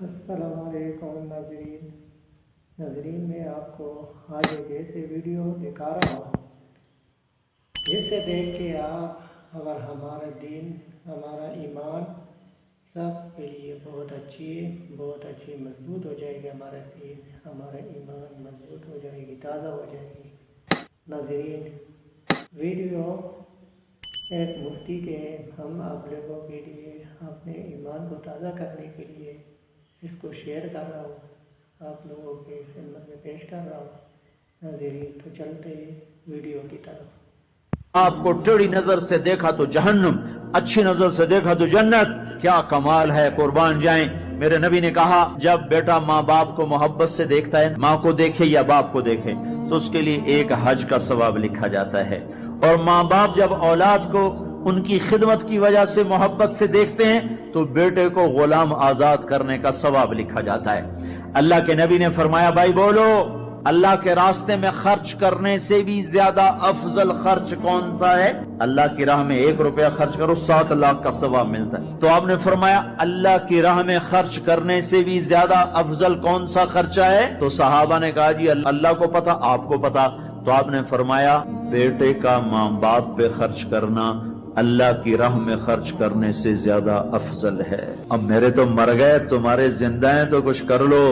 السلام علیکم ناظرین میں آپ کو آج ایک ایسے ویڈیو دکھا رہا ہوں جس سے دیکھ کے آپ اگر ہمارا دین ہمارا ایمان سب کے لیے بہت اچھی مضبوط ہو جائے گی، ہمارا دین ہمارا ایمان مضبوط ہو جائے گی، تازہ ہو جائے گی۔ ناظرین، ویڈیو ایک مفتی کے ہم آپ لوگوں کے لیے اپنے ایمان کو تازہ کرنے کے لیے اس کو شیئر کر رہا ہوں، آپ لوگوں کی خدمت میں پیش کر رہا ہوں۔ ناظرین، تو چلتے ویڈیو کی طرف۔ آپ کو ٹیڑھی نظر سے دیکھا تو جہنم، اچھی نظر سے دیکھا تو جنت۔ کیا کمال ہے، قربان جائیں۔ میرے نبی نے کہا جب بیٹا ماں باپ کو محبت سے دیکھتا ہے، ماں کو دیکھے یا باپ کو دیکھے، تو اس کے لیے ایک حج کا ثواب لکھا جاتا ہے۔ اور ماں باپ جب اولاد کو ان کی خدمت کی وجہ سے محبت سے دیکھتے ہیں تو بیٹے کو غلام آزاد کرنے کا ثواب لکھا جاتا ہے۔ اللہ کے نبی نے فرمایا، بھائی بولو، اللہ کے راستے میں خرچ کرنے سے بھی زیادہ افضل خرچ کون سا ہے؟ اللہ کی راہ میں 1 روپیہ خرچ کرو، 7 لاکھ کا ثواب ملتا ہے۔ تو آپ نے فرمایا اللہ کی راہ میں خرچ کرنے سے بھی زیادہ افضل کون سا خرچہ ہے؟ تو صحابہ نے کہا جی اللہ کو پتا، آپ کو پتا۔ تو آپ نے فرمایا بیٹے کا ماں باپ پہ خرچ کرنا اللہ کی راہ میں خرچ کرنے سے زیادہ افضل ہے۔ اب میرے تو مر گئے، تمہارے زندہ ہیں تو کچھ کر لو،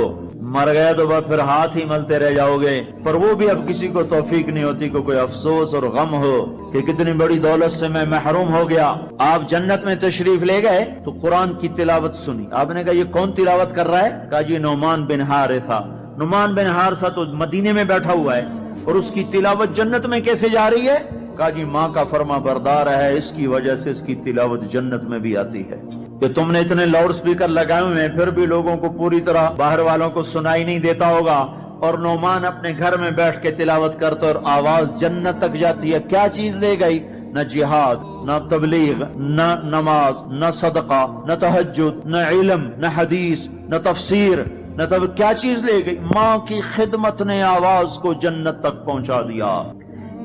مر گئے تو بس پھر ہاتھ ہی ملتے رہ جاؤ گے۔ پر وہ بھی اب کسی کو توفیق نہیں ہوتی کہ کوئی افسوس اور غم ہو کہ کتنی بڑی دولت سے میں محروم ہو گیا۔ آپ جنت میں تشریف لے گئے تو قرآن کی تلاوت سنی۔ آپ نے کہا یہ کون تلاوت کر رہا ہے؟ کہا جی نعمان بن حارثہ۔ نعمان بن حارثہ تو مدینے میں بیٹھا ہوا ہے اور اس کی تلاوت جنت میں کیسے جا رہی ہے؟ کہا جی ماں کا فرما بردار ہے، اس کی وجہ سے اس کی تلاوت جنت میں بھی آتی ہے۔ کہ تم نے اتنے لاؤڈ سپیکر لگائے ہوئے ہیں پھر بھی لوگوں کو پوری طرح باہر والوں کو سنائی نہیں دیتا ہوگا، اور نعمان اپنے گھر میں بیٹھ کے تلاوت کرتا اور آواز جنت تک جاتی ہے۔ کیا چیز لے گئی؟ نہ جہاد، نہ تبلیغ، نہ نماز، نہ صدقہ، نہ تہجد، نہ علم، نہ حدیث، نہ تفسیر، نہ کیا چیز لے گئی؟ ماں کی خدمت نے آواز کو جنت تک پہنچا دیا۔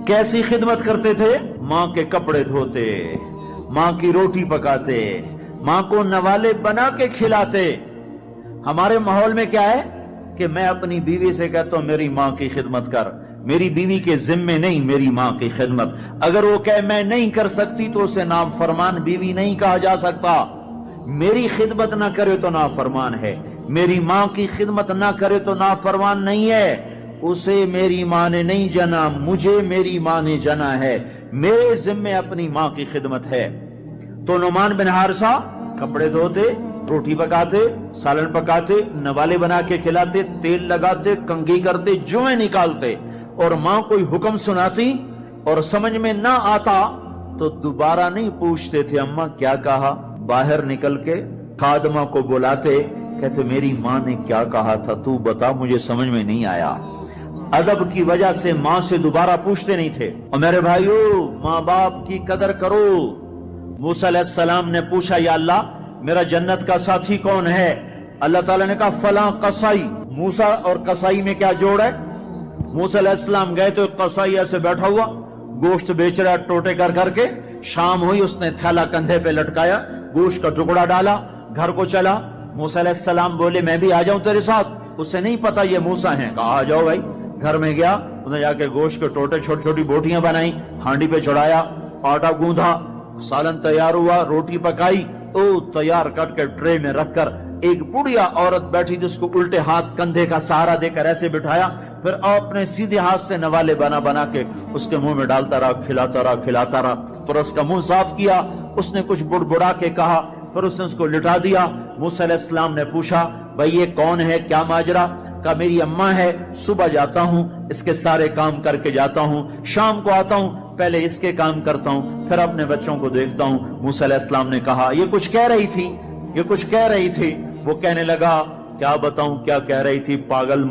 کیسی خدمت کرتے تھے؟ ماں کے کپڑے دھوتے، ماں کی روٹی پکاتے، ماں کو نوالے بنا کے کھلاتے۔ ہمارے ماحول میں کیا ہے کہ میں اپنی بیوی سے کہتا ہوں میری ماں کی خدمت کر، میری بیوی کے ذمے نہیں، میری ماں کی خدمت۔ اگر وہ کہے میں نہیں کر سکتی تو اسے نافرمان بیوی نہیں کہا جا سکتا۔ میری خدمت نہ کرے تو نافرمان ہے، میری ماں کی خدمت نہ کرے تو نافرمان نہیں ہے۔ اسے میری ماں نے نہیں جنا، مجھے میری ماں نے جنا ہے، میرے ذمے اپنی ماں کی خدمت ہے۔ تو نعمان بن حارثہ کپڑے دھوتے، روٹی پکاتے، سالن پکاتے، نوالے بنا کے کھلاتے، تیل لگاتے، کنگھی کرتے، جوئیں نکالتے، اور ماں کوئی حکم سناتی اور سمجھ میں نہ آتا تو دوبارہ نہیں پوچھتے تھے اماں کیا کہا، باہر نکل کے خادمہ کو بلاتے، کہتے میری ماں نے کیا کہا تھا تو بتا، مجھے سمجھ میں نہیں آیا۔ ادب کی وجہ سے ماں سے دوبارہ پوچھتے نہیں تھے۔ اور میرے بھائیو، ماں باپ کی قدر کرو۔ موسیٰ علیہ السلام نے پوچھا یا اللہ میرا جنت کا ساتھی کون ہے؟ اللہ تعالیٰ نے کہا فلاں قصائی۔ موسیٰ اور قصائی میں کیا جوڑ ہے؟ موسیٰ علیہ السلام گئے تو ایک قصائی ایسے بیٹھا ہوا گوشت بیچ رہا ٹوٹے کر کر کے۔ شام ہوئی، اس نے تھیلا کندھے پہ لٹکایا، گوشت کا ٹکڑا ڈالا، گھر کو چلا۔ موسیٰ علیہ السلام بولے میں بھی آ جاؤں تیرے ساتھ؟ اسے نہیں پتا یہ موسیٰ ہیں۔ کہا آ جاؤ بھائی۔ گھر میں گیا، اس نے جا کے گوشت کے ٹوٹے چھوٹی چھوٹی بوٹیاں بنائی، ہانڈی پہ چڑھایا، آٹا گوندھا، سالن تیار ہوا، روٹی پکائی، تیار کر کے ٹرے میں رکھ کر ایک بڑھیا عورت بیٹھی جس کو الٹے ہاتھ کندھے کا سہارا دے کر ایسے بٹھایا، پھر اپنے سیدھے ہاتھ سے نوالے بنا بنا کے اس کے منہ میں ڈالتا رہا، کھلاتا رہا، پھر اس کا منہ صاف کیا۔ اس نے کچھ بڑبڑا کے کہا، پھر اس نے اس کو لٹا دیا۔ موسیٰ علیہ السلام نے پوچھا بھائی یہ کون ہے، کیا ماجرا؟ کہا میری اماں ہے، صبح جاتا ہوں اس کے سارے کام کر کے جاتا ہوں، شام کو آتا ہوں پہلے اس کے کام کرتا ہوں، پھر اپنے بچوں کو دیکھتا ہوں۔ موسیٰ علیہ السلام نے کہا یہ کچھ کہہ رہی تھی۔ وہ کہنے لگا کیا بتاؤں کیا کہہ رہی تھی؟ پاگل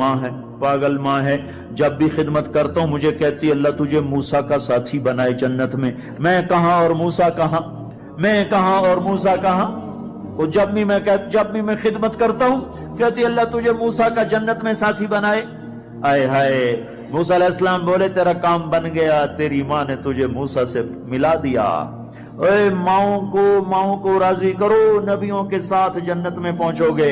ماں ہے، جب بھی خدمت کرتا ہوں مجھے کہتی اللہ تجھے موسیٰ کا ساتھی بنائے جنت میں۔ میں کہاں اور موسیٰ کہاں؟ وہ جب بھی میں خدمت کرتا ہوں کہتی اللہ تجھے موسیٰ کا جنت میں ساتھی بنائے۔ آئے ہائے، موسیٰ علیہ السلام بولے تیرا کام بن گیا، تیری ماں نے تجھے موسیٰ سے ملا دیا۔ اے ماؤں کو راضی کرو، نبیوں کے ساتھ جنت میں پہنچو گے۔